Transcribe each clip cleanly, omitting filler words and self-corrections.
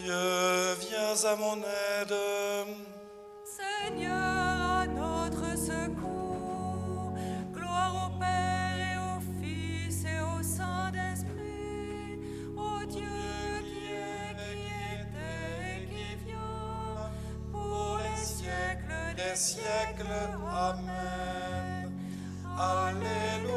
Dieu, viens à mon aide. Seigneur, à notre secours, gloire au Père et au Fils et au Saint-Esprit, au Dieu qui est, qui était et qui vient, pour les siècles Des siècles, Amen. Alléluia.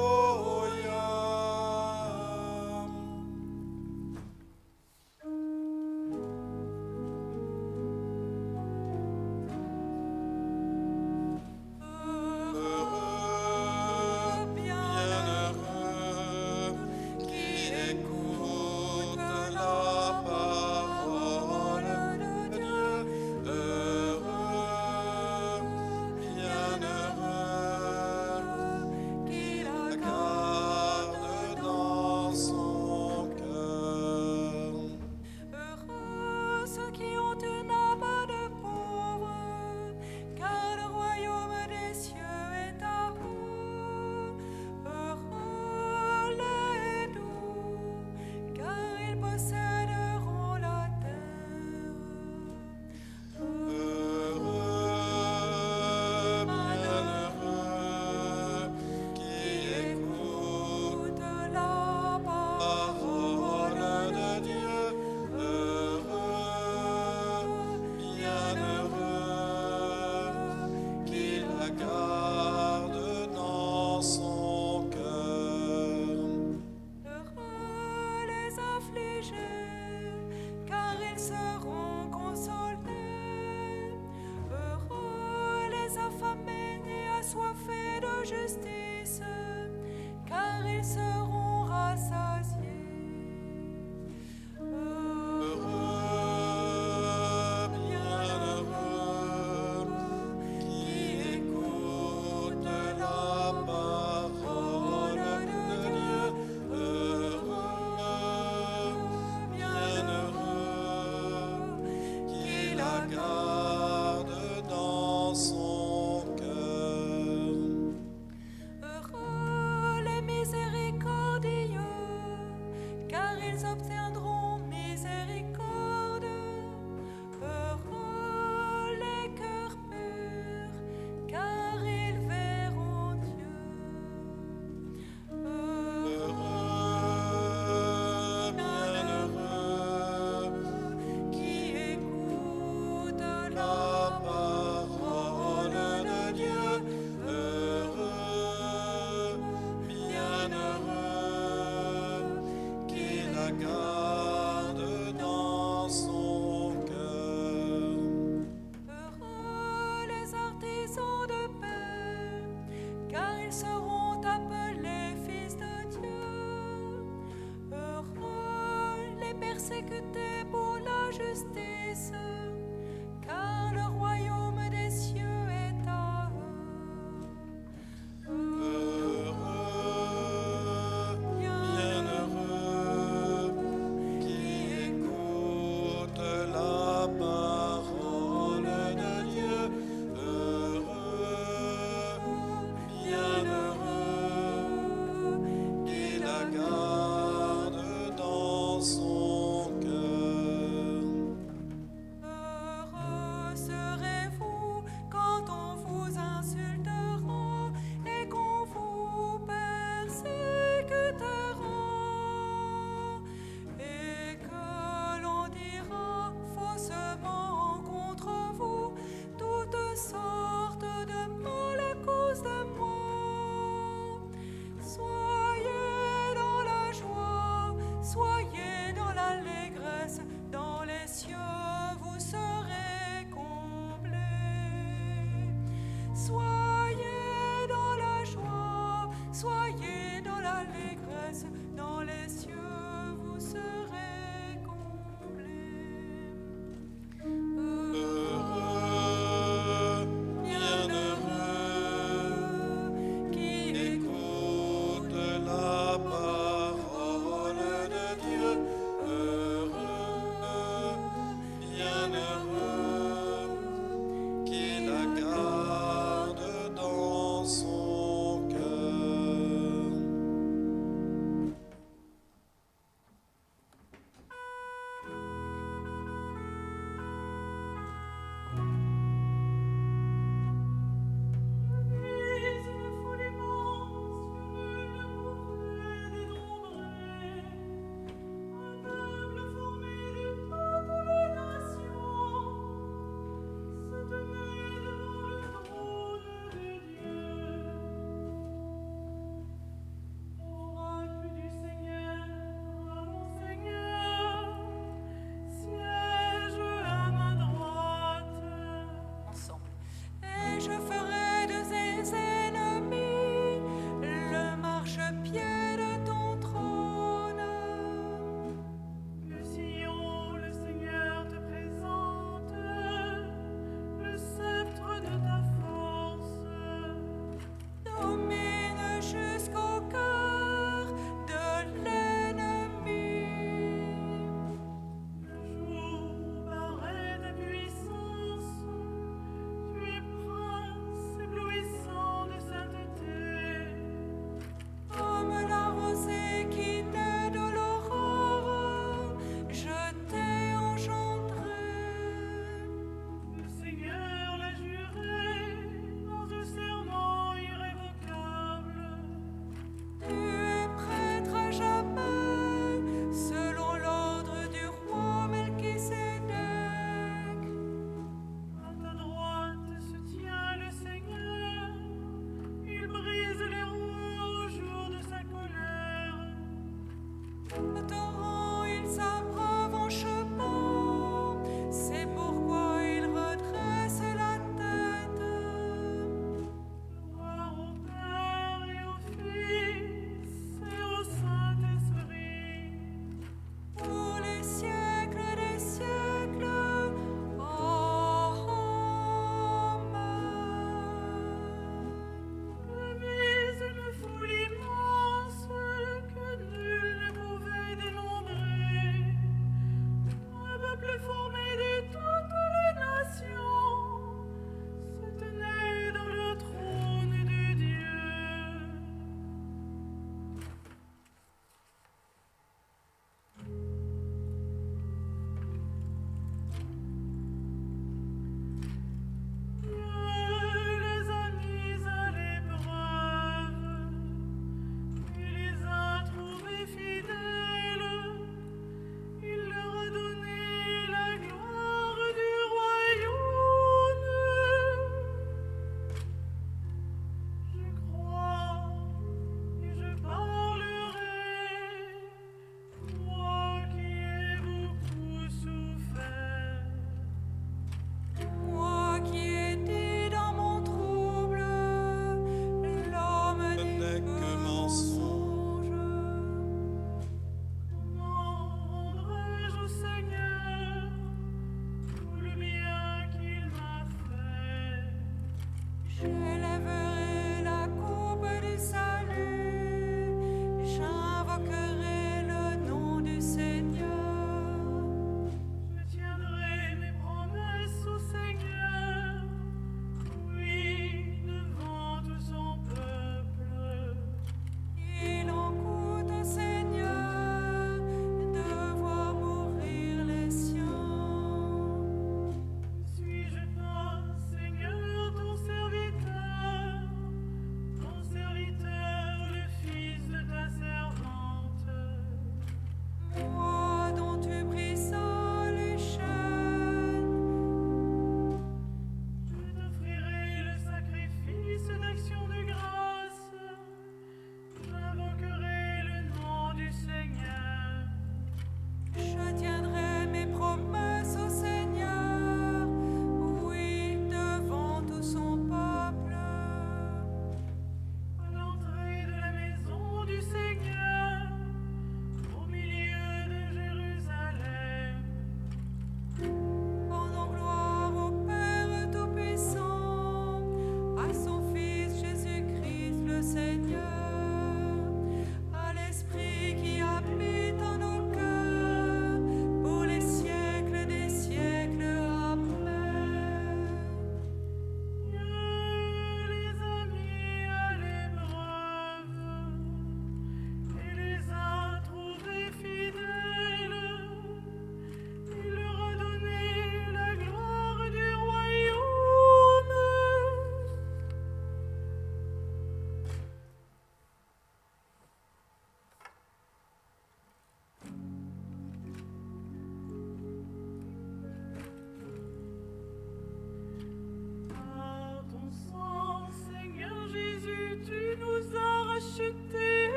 Heureux, bienheureux, qui écoute la parole de Dieu. Heureux, bienheureux, qui la garde dans son cœur. Heureux ceux qui ont une âme de pauvre, car le royaume des cieux est à eux. Heureux les doux, car ils posséderont la terre. Heureux, bienheureux, qui écoute la parole de Dieu. Heureux, bienheureux, qui la garde dans son cœur. Heureux les affligés, car ils seront consolés. Heureux les affamés et assoiffés de justice, car ils seront rassasiés. Heureux, bienheureux, qui écoute la parole de Dieu. Heureux, bienheureux, qui la garde dans son cœur. Heureux les miséricordieux,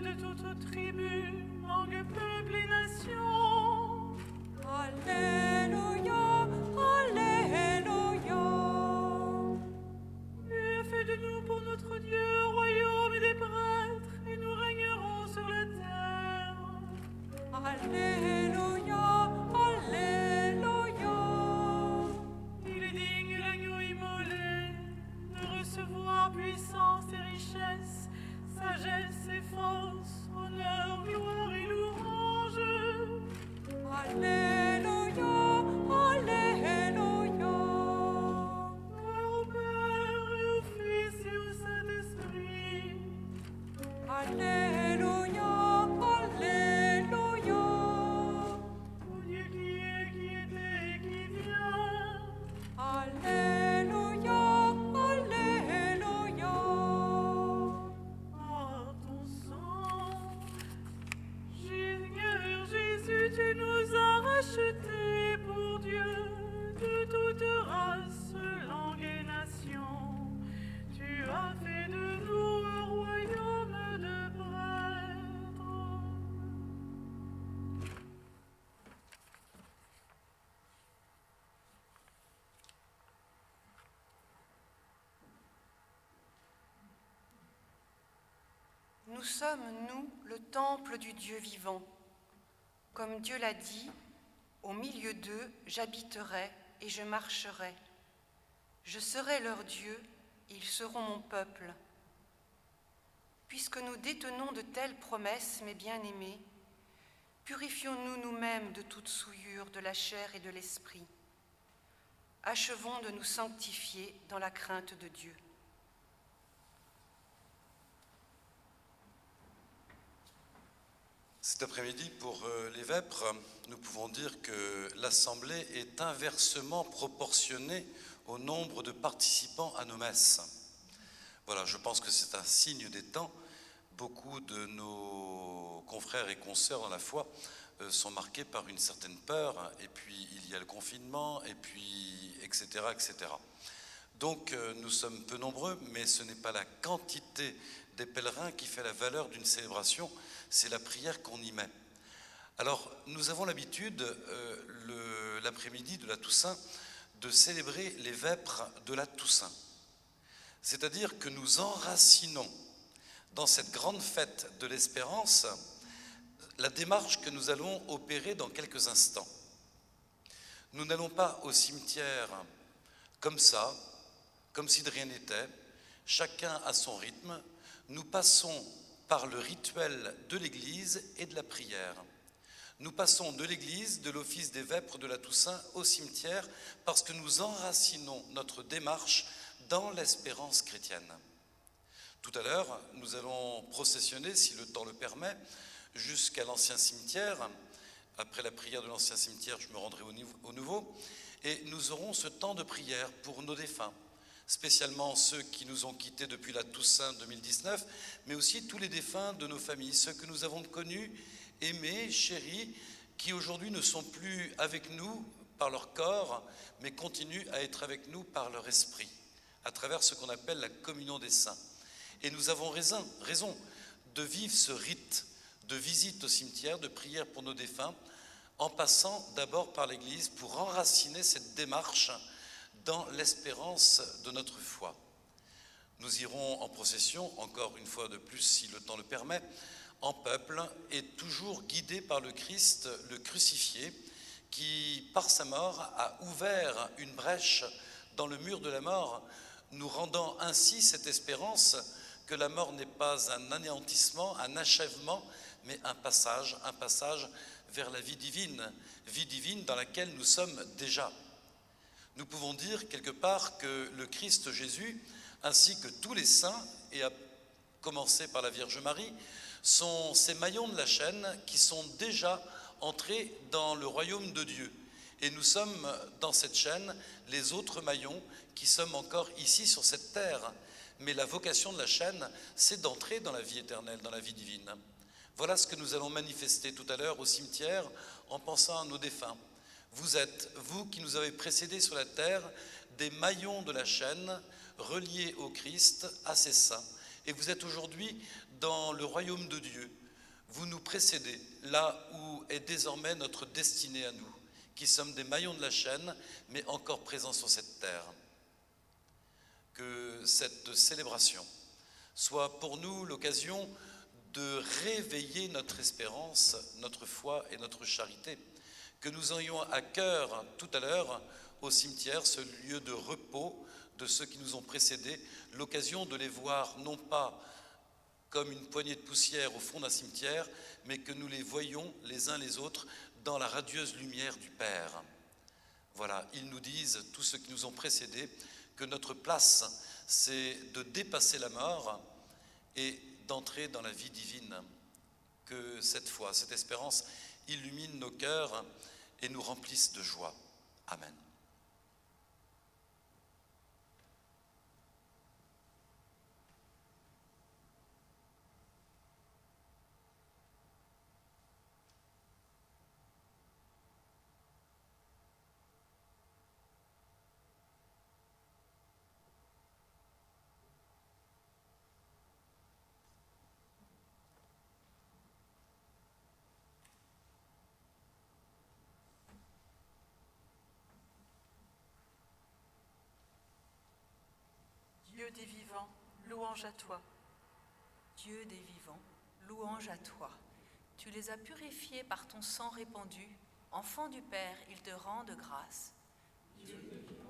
de toute tribu, langue, peuple et nation. Alléluia, Alléluia. Tu as fait de nous pour notre Dieu royaume et des prêtres, et nous régnerons sur la terre. Alléluia, Alléluia. Il est digne, l'agneau immolé, de recevoir puissance et richesse, sagesse et force, honneur, gloire et louange. Alléluia, Alléluia. Gloire au Père et au Fils et au Saint-Esprit. Alléluia, Alléluia. Au Dieu qui est, qui était et qui vient. Alléluia, Alléluia. Par ton sang, Seigneur Jésus, tu nous as rachetés pour Dieu de toute race, langue et nation. Tu as fait de nous un royaume de prêtres. Nous sommes, nous, le temple du Dieu vivant. Comme Dieu l'a dit, au milieu d'eux, j'habiterai et je marcherai. Je serai leur Dieu, ils seront mon peuple. Puisque nous détenons de telles promesses, mes bien-aimés, purifions-nous nous-mêmes de toute souillure de la chair et de l'esprit. Achevons de nous sanctifier dans la crainte de Dieu. Cet après-midi, pour les vêpres, nous pouvons dire que l'Assemblée est inversement proportionnée au nombre de participants à nos messes. Voilà, je pense que c'est un signe des temps. Beaucoup de nos confrères et consoeurs dans la foi sont marqués par une certaine peur, et puis il y a le confinement, et puis etc., etc. Donc nous sommes peu nombreux, mais ce n'est pas la quantité des pèlerins qui fait la valeur d'une célébration, c'est la prière qu'on y met. Alors nous avons l'habitude, l'après-midi de la Toussaint, de célébrer les vêpres de la Toussaint. C'est-à-dire que nous enracinons dans cette grande fête de l'espérance la démarche que nous allons opérer dans quelques instants. Nous n'allons pas au cimetière comme ça, comme si de rien n'était, chacun à son rythme. Nous passons par le rituel de l'Église et de la prière. Nous passons de l'Église, de l'office des vêpres de la Toussaint au cimetière parce que nous enracinons notre démarche dans l'espérance chrétienne. Tout à l'heure, nous allons processionner, si le temps le permet, jusqu'à l'ancien cimetière. Après la prière de l'ancien cimetière, je me rendrai au nouveau. Et nous aurons ce temps de prière pour nos défunts, spécialement ceux qui nous ont quittés depuis la Toussaint 2019, mais aussi tous les défunts de nos familles, ceux que nous avons connus, aimés, chéris, qui aujourd'hui ne sont plus avec nous par leur corps, mais continuent à être avec nous par leur esprit, à travers ce qu'on appelle la communion des saints. Et nous avons raison de vivre ce rite de visite au cimetière, de prière pour nos défunts, en passant d'abord par l'Église pour enraciner cette démarche dans l'espérance de notre foi. Nous irons en procession, encore une fois de plus si le temps le permet, en peuple et toujours guidés par le Christ, le crucifié, qui par sa mort a ouvert une brèche dans le mur de la mort, nous rendant ainsi cette espérance que la mort n'est pas un anéantissement, un achèvement, mais un passage vers la vie divine dans laquelle nous sommes déjà. Nous pouvons dire quelque part que le Christ Jésus, ainsi que tous les saints, et à commencer par la Vierge Marie, sont ces maillons de la chaîne qui sont déjà entrés dans le royaume de Dieu. Et nous sommes dans cette chaîne, les autres maillons qui sommes encore ici sur cette terre. Mais la vocation de la chaîne, c'est d'entrer dans la vie éternelle, dans la vie divine. Voilà ce que nous allons manifester tout à l'heure au cimetière en pensant à nos défunts. Vous êtes, vous qui nous avez précédés sur la terre, des maillons de la chaîne reliés au Christ, à ses saints. Et vous êtes aujourd'hui dans le royaume de Dieu. Vous nous précédez là où est désormais notre destinée à nous, qui sommes des maillons de la chaîne, mais encore présents sur cette terre. Que cette célébration soit pour nous l'occasion de réveiller notre espérance, notre foi et notre charité. Que nous ayons à cœur tout à l'heure au cimetière, ce lieu de repos de ceux qui nous ont précédés, l'occasion de les voir non pas comme une poignée de poussière au fond d'un cimetière, mais que nous les voyons les uns les autres dans la radieuse lumière du Père. Voilà, ils nous disent, tous ceux qui nous ont précédés, que notre place, c'est de dépasser la mort et d'entrer dans la vie divine. Que cette foi, cette espérance illumine nos cœurs et nous remplisse de joie. Amen. Dieu des vivants, louange à toi. Dieu des vivants, louange à toi. Tu les as purifiés par ton sang répandu. Enfant du Père, ils te rendent grâce. Dieu des vivants,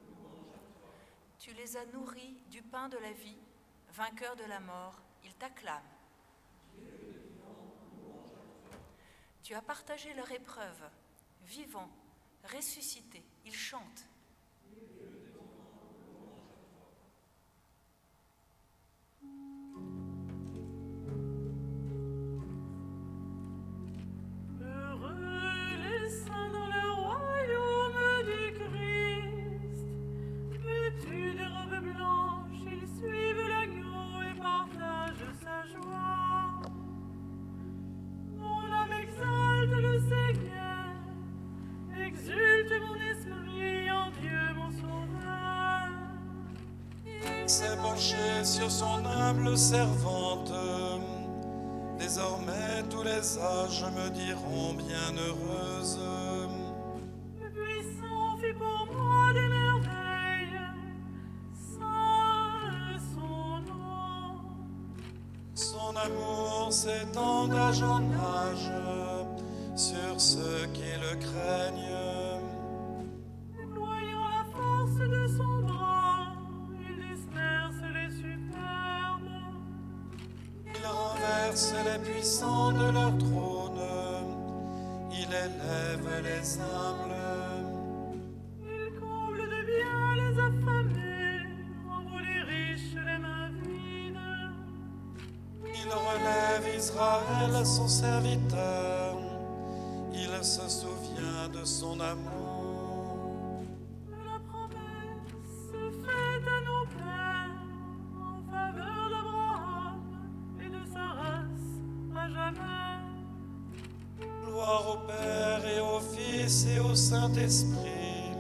louange à toi. Tu les as nourris du pain de la vie. Vainqueur de la mort, ils t'acclament. Dieu des vivants, louange à toi. Tu as partagé leur épreuve. Vivants, ressuscités, ils chantent. S'est penché sur son humble servante. Désormais tous les âges me diront bienheureuse. Le puissant fit pour moi des merveilles, saint est son nom. Son amour s'étend d'âge en âge sur ceux qui le craignent. Déployant la force de son bras, il disperse les superbes. Il renverse les puissants de leur trône, il élève les humbles. Il comble de bien les affamés, envoie les riches les mains vides. Il relève Israël, son serviteur, il se souvient de son amour. La promesse faite à nos pères en faveur d'Abraham et de sa race à jamais. Gloire au Père et au Fils et au Saint-Esprit,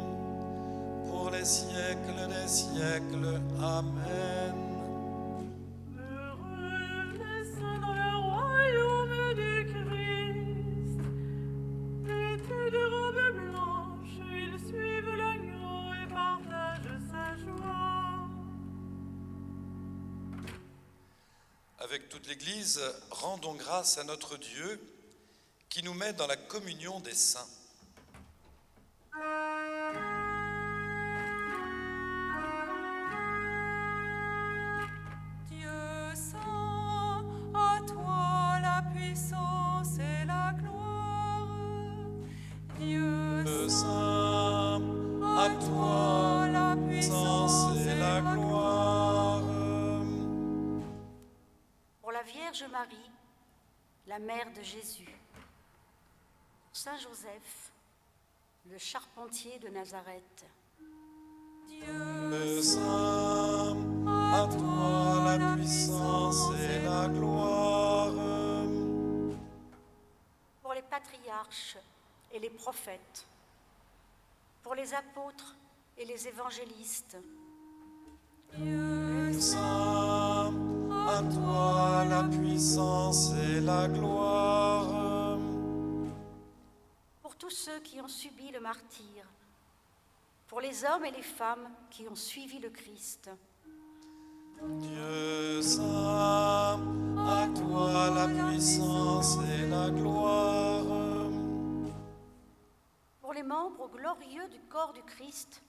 pour les siècles des siècles. Amen. Heureux les saints dans le royaume du Christ. Vêtus de robes blanches, ils suivent l'agneau et partagent sa joie. Avec toute l'Église, rendons grâce à notre Dieu qui nous met dans la communion des saints. Dieu saint, à toi la puissance et la gloire. Dieu Saint, à toi la puissance et la gloire. Pour la Vierge Marie, la mère de Jésus, Saint Joseph, le charpentier de Nazareth, Dieu Saint, à toi la puissance et la gloire. pour les patriarches et les prophètes, pour les apôtres et les évangélistes, Dieu Saint, à à toi la puissance et la gloire. Pour tous ceux qui ont subi le martyre, pour les hommes et les femmes qui ont suivi le Christ. Dieu saint, à toi la puissance et la gloire. Pour les membres glorieux du corps du Christ,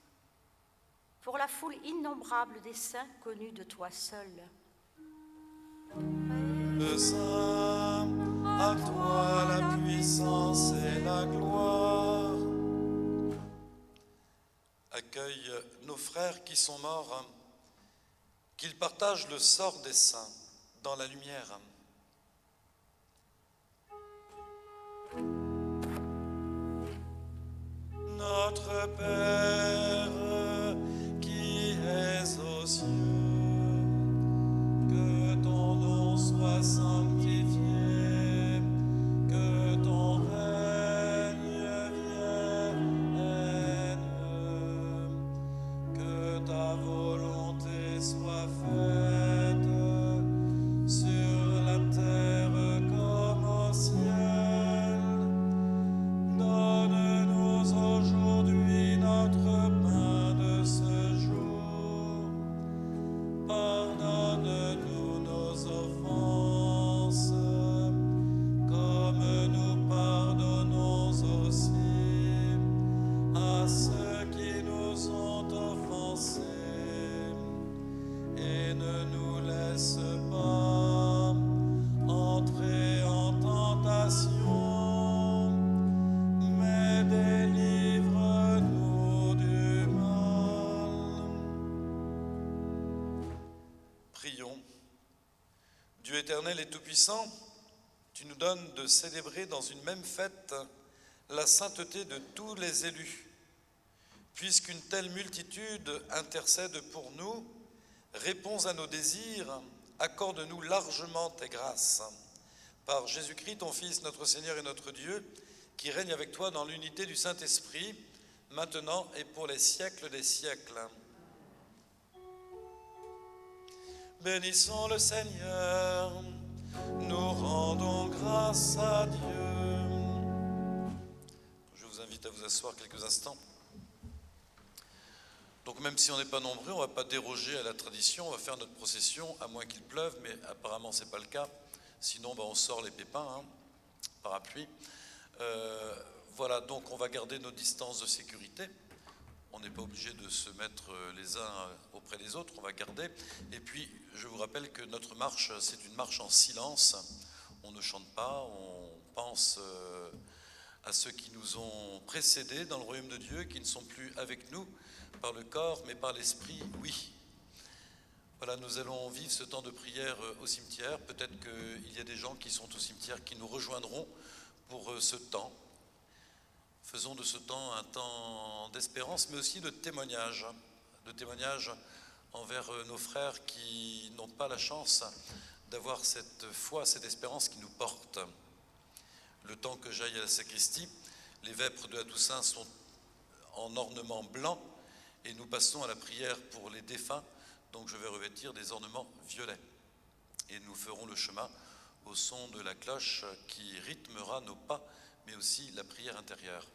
pour la foule innombrable des saints connus de toi seul. Dieu saint, à toi la puissance et la gloire. Accueille nos frères qui sont morts, qu'ils partagent le sort des saints dans la lumière. Notre Père qui es aux cieux, que ton nom soit sanctifié, que ton règne vienne, que ta volonté soit faite sur la terre comme au ciel. Donne-nous aujourd'hui notre pain de ce jour. Pardonne-nous nos offenses, comme nous pardonnons aussi à ceux qui nous ont offensés. Et ne nous laisse pas entrer en tentation, mais délivre-nous du mal. Prions. Dieu éternel et tout-puissant, tu nous donnes de célébrer dans une même fête la sainteté de tous les élus. Puisqu'une telle multitude intercède pour nous, réponds à nos désirs, accorde-nous largement tes grâces. Par Jésus-Christ, ton Fils, notre Seigneur et notre Dieu, qui règne avec toi dans l'unité du Saint-Esprit, maintenant et pour les siècles des siècles. Bénissons le Seigneur, nous rendons grâce à Dieu. Je vous invite à vous asseoir quelques instants. Donc même si on n'est pas nombreux, on ne va pas déroger à la tradition, on va faire notre procession, à moins qu'il pleuve, mais apparemment ce n'est pas le cas. Sinon, on sort les pépins, parapluie. Voilà, donc on va garder nos distances de sécurité. On n'est pas obligé de se mettre les uns auprès des autres, on va garder. Et puis, je vous rappelle que notre marche, c'est une marche en silence. On ne chante pas, on pense à ceux qui nous ont précédés dans le royaume de Dieu, qui ne sont plus avec nous par le corps, mais par l'esprit, oui. Voilà, nous allons vivre ce temps de prière au cimetière. Peut-être qu'il y a des gens qui sont au cimetière qui nous rejoindront pour ce temps. Faisons de ce temps un temps d'espérance, mais aussi de témoignage envers nos frères qui n'ont pas la chance d'avoir cette foi, cette espérance qui nous porte. Le temps que j'aille à la sacristie, les vêpres de la Toussaint sont en ornement blanc et nous passons à la prière pour les défunts, donc je vais revêtir des ornements violets. Et nous ferons le chemin au son de la cloche qui rythmera nos pas, mais aussi la prière intérieure.